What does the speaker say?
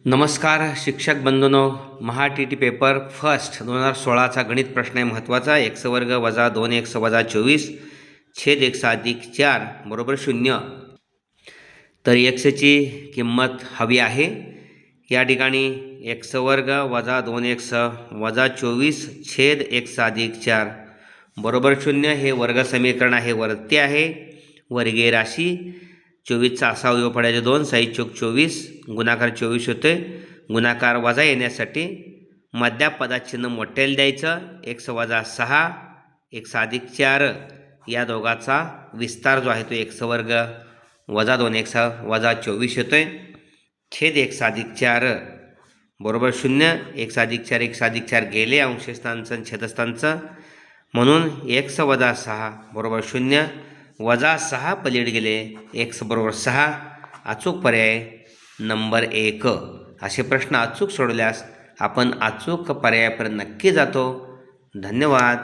नमस्कार शिक्षक बंधूंनो, महा T T paper first 2016चा गणित प्रश्न आहे महत्त्वाचा. एक्स वर्ग वजा 2x वजा 24 छेद x अधिक 4 बरोबर 0. तर एक्सची किंमत हवी आहे. या ठिकाणी एक्स वर्ग वजा 2x वजा 24 छेद x अधिक 4 बरोबर 0 हे वर्ग समीकरण आहे, वरती आहे. वर्गीय राशी 24चा असा अवयव पडायचे 2, 6 चौक 24, गुणाकार 24 होते. गुणाकार वजा येण्यासाठी मध्या पदात चिन्ह मोठ्याला द्यायचं. x वजा 6 x अधिक 4 या दोघाचा विस्तार जो आहे तो x वर्ग वजा 2x वजा 24 होतोय छेद x अधिक 4 बरोबर 0. x अधिक 4 x अधिक 4 गेले अंशस्थानचं छेदस्थानचं, म्हणून x वजा 6 बरोबर 0. वजा 6 पलीड गेले, x बरोबर 6. अचूक पर्याय नंबर 1. असे प्रश्न अचूक सोडवल्यास आपण अचूक पर्यायापर्यंत नक्की जातो. धन्यवाद.